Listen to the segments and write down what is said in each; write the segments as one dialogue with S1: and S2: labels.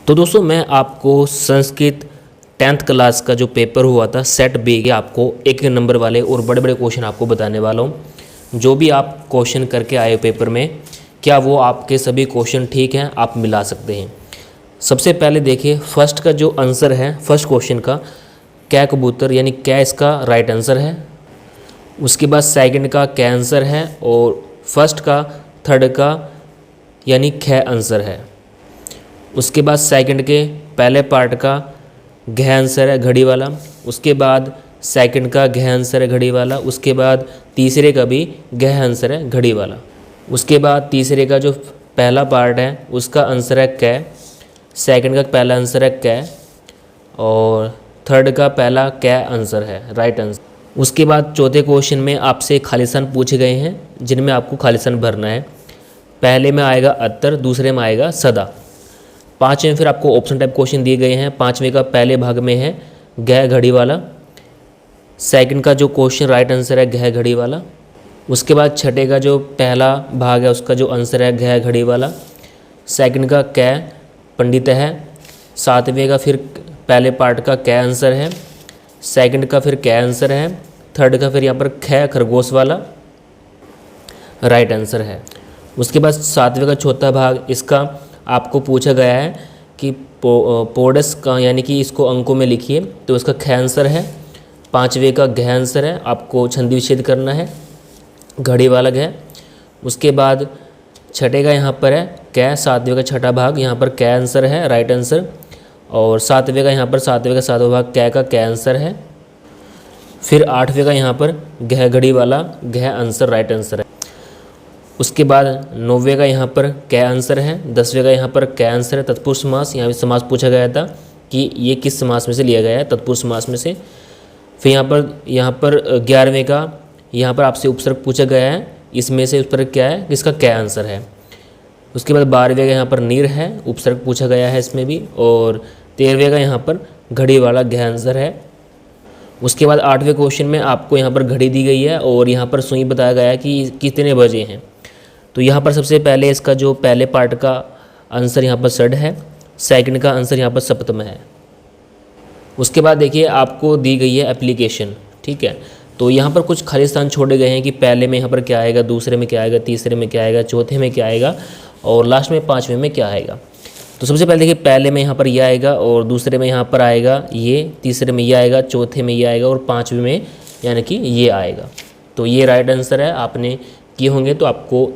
S1: तो दोस्तों मैं आपको संस्कृत 10th क्लास का जो पेपर हुआ था सेट बी के आपको एक एक नंबर वाले और बड़े बड़े क्वेश्चन आपको बताने वाला हूँ। जो भी आप क्वेश्चन करके आए हो पेपर में, क्या वो आपके सभी क्वेश्चन ठीक हैं, आप मिला सकते हैं। सबसे पहले देखिए फर्स्ट का जो आंसर है, फर्स्ट क्वेश्चन का क्या कबूतर यानी क्या इसका राइट आंसर है। उसके बाद सेकंड का क्या आंसर है और फर्स्ट का थर्ड का यानी ख आंसर है। उसके बाद सेकंड के पहले पार्ट का घ आंसर है घड़ी वाला। उसके बाद सेकंड का घ आंसर है घड़ी वाला। उसके बाद तीसरे का भी घ आंसर है घड़ी वाला। उसके बाद तीसरे का जो पहला पार्ट है उसका आंसर है क, सेकंड का पहला आंसर है क और थर्ड का पहला क आंसर है राइट आंसर। उसके बाद चौथे क्वेश्चन में आपसे खालिस्तान पूछे गए हैं जिनमें आपको खालिस्तान भरना है। पहले में आएगा अत्तर, दूसरे में आएगा सदा। पाँचवें फिर आपको ऑप्शन टाइप क्वेश्चन दिए गए हैं। पाँचवें का पहले भाग में है घ घड़ी वाला। सेकंड का जो क्वेश्चन राइट आंसर है घ घड़ी वाला। उसके बाद छठे का जो पहला भाग है उसका जो आंसर है घ घड़ी वाला। सेकंड का क पंडित है। सातवें का फिर पहले पार्ट का क आंसर है। सेकंड का फिर क आंसर है। थर्ड का फिर यहाँ पर ख खरगोश वाला राइट आंसर है। उसके बाद सातवें का चौथा भाग इसका आपको पूछा गया है कि पोडस का यानी कि इसको अंकों में लिखिए, तो इसका ख आंसर है। पाँचवें का घ आंसर है, आपको छंदी विच्छेद करना है घड़ी वाला घ। उसके बाद छठे का यहाँ पर है क, सातवें का छठा भाग यहाँ पर क आंसर है राइट आंसर। और सातवें का यहाँ पर सातवें का सातवां भाग क का क आंसर है। फिर आठवें का यहाँ पर घ घड़ी वाला घ आंसर राइट आंसर है। उसके बाद नौवें का यहाँ पर क आंसर है। दसवें का यहाँ पर क आंसर है तत्पुरुष समास। यहाँ भी समास पूछा गया था कि ये किस समास में से लिया गया है, तत्पुरुष समास में से। फिर यहाँ पर 11वें का यहाँ पर आपसे उपसर्ग पूछा गया है, इसमें से उपसर्ग क्या है, किसका क आंसर है। उसके बाद 12वें का यहाँ पर नीर है, उपसर्ग पूछा गया है इसमें भी। और 13वें का यहाँ पर घड़ी वाला घ आंसर है। उसके बाद 8वें क्वेश्चन में आपको यहाँ पर घड़ी दी गई है और यहाँ पर सुई बताया गया है कि कितने बजे हैं। तो यहाँ पर सबसे पहले इसका जो पहले पार्ट का आंसर यहाँ पर षड है, सेकंड का आंसर यहाँ पर सप्तम है। उसके बाद देखिए आपको दी गई है एप्लीकेशन, ठीक है। तो यहाँ पर कुछ खाली स्थान छोड़े गए हैं कि पहले में यहाँ पर क्या आएगा, दूसरे में क्या आएगा, तीसरे में क्या आएगा, चौथे में क्या आएगा और लास्ट में पाँचवें में क्या आएगा। तो सबसे पहले देखिए पहले में यहाँ पर ये आएगा और दूसरे में यहाँ पर आएगा ये, तीसरे में ये आएगा, चौथे में ये आएगा और पाँचवें में यानी कि ये आएगा। तो ये राइट आंसर है, आपने किए होंगे तो आपको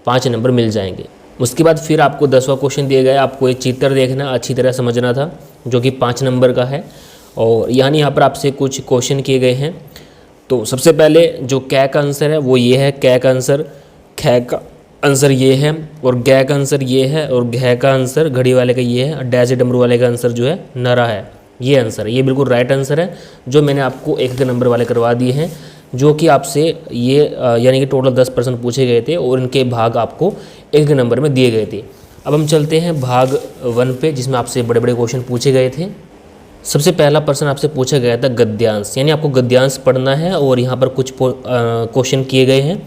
S1: 5 नंबर मिल जाएंगे। उसके बाद फिर आपको 10वां क्वेश्चन दिया गया है, आपको एक चित्र देखना अच्छी तरह समझना था जो कि 5 नंबर का है। और यानी यहाँ पर आपसे कुछ क्वेश्चन किए गए हैं। तो सबसे पहले जो कै का आंसर है वो ये है, कै का आंसर, ख का आंसर ये है और गै का आंसर ये है और घ का आंसर घड़ी वाले का ये है और डैश डमरू वाले का आंसर जो है नरा है। ये आंसर है, ये बिल्कुल राइट आंसर है जो मैंने आपको एक एक नंबर वाले करवा दिए हैं, जो कि आपसे ये यानी कि टोटल 10% पूछे गए थे और इनके भाग आपको एक नंबर में दिए गए थे। अब हम चलते हैं भाग 1 पे, जिसमें आपसे बड़े बड़े क्वेश्चन पूछे गए थे। सबसे पहला प्रश्न आपसे पूछा गया था गद्यांश, यानी आपको गद्यांश पढ़ना है और यहाँ पर कुछ क्वेश्चन किए गए हैं।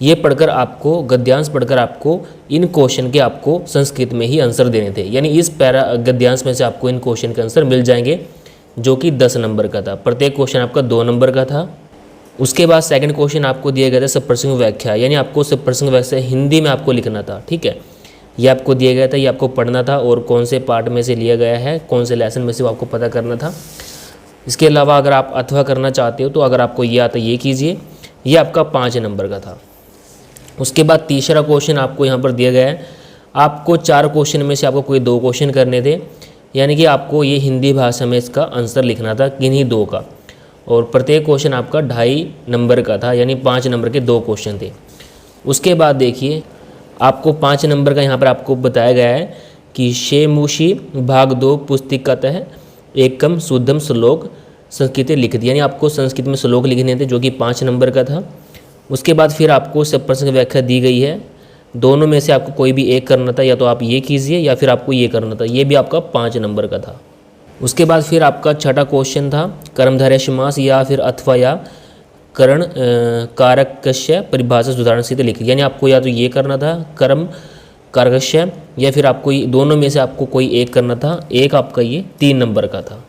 S1: ये पढ़कर आपको गद्यांश पढ़कर आपको इन क्वेश्चन के आपको संस्कृत में ही आंसर देने थे, यानी इस गद्यांश में से आपको इन क्वेश्चन के आंसर मिल जाएंगे, जो कि 10 नंबर का था। प्रत्येक क्वेश्चन आपका 2 नंबर का था। उसके बाद सेकंड क्वेश्चन आपको दिया गया था सप्रसंग व्याख्या, यानी आपको सप्रसंग व्याख्या हिंदी में आपको लिखना था, ठीक है। ये आपको दिया गया था, ये आपको पढ़ना था और कौन से पार्ट में से लिया गया है, कौन से लेसन में से वो आपको पता करना था। इसके अलावा अगर आप अथवा करना चाहते हो तो अगर आपको ये आता ये कीजिए, ये आपका 5 नंबर का था। उसके बाद तीसरा क्वेश्चन आपको यहाँ पर दिया गया है, आपको 4 क्वेश्चन में से आपको कोई 2 क्वेश्चन करने थे, यानी कि आपको ये हिंदी भाषा में इसका आंसर लिखना था किन्हीं 2 का। और प्रत्येक क्वेश्चन आपका 2.5 नंबर का था, यानी 5 नंबर के 2 क्वेश्चन थे। उसके बाद देखिए आपको 5 नंबर का यहाँ पर आपको बताया गया है कि शेमुशी भाग 2 पुस्तिकातः एकम शुद्धम श्लोक संस्कृत लिख दिया, यानी आपको संस्कृत में श्लोक लिखने थे, जो कि 5 नंबर का था। उसके बाद फिर आपको सप्रसंग व्याख्या दी गई है, दोनों में से आपको कोई भी एक करना था, या तो आप ये कीजिए या फिर आपको ये करना था, ये भी आपका 5 नंबर का था। उसके बाद फिर आपका छठा क्वेश्चन था कर्मधारय समास या फिर अथवा या करण कारकस्य परिभाषा उदाहरण से लिखिए, यानी आपको या तो ये करना था कर्म कारकस्य, या फिर आपको दोनों में से आपको कोई एक करना था। एक आपका ये 3 नंबर का था।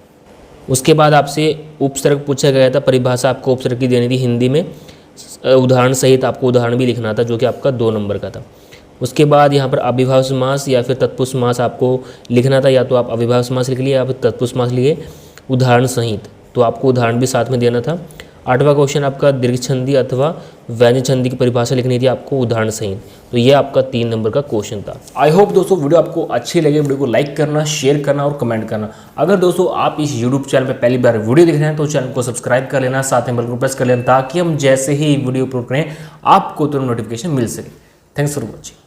S1: उसके बाद आपसे उपसर्ग पूछा गया था, परिभाषा आपको उपसर्ग की देनी थी हिंदी में, उदाहरण सहित आपको उदाहरण भी लिखना था जो कि आपका 2 नंबर का था। उसके बाद यहाँ पर अविभाज्य समास या फिर तत्पुरुष समास आपको लिखना था, या तो आप अविभाज्य समास लिख लिए या फिर तत्पुरुष समास लिए उदाहरण सहित, तो आपको उदाहरण भी साथ में देना था। 8वां क्वेश्चन आपका दीर्घ छंदी अथवा व्यंजन छंदी की परिभाषा लिखनी थी आपको उदाहरण सहित। तो ये आपका 3 नंबर का क्वेश्चन था। आई होप दोस्तों वीडियो आपको अच्छी लगे, वीडियो को लाइक करना, शेयर करना और कमेंट करना। अगर दोस्तों आप इस यूट्यूब चैनल पर पहली बार वीडियो देख रहे हैं तो चैनल को सब्सक्राइब कर लेना, साथ में बेल को प्रेस कर लेना, ताकि हम जैसे ही वीडियो अपलोड करें आपको तुरंत नोटिफिकेशन मिल सके। Thanks for watching.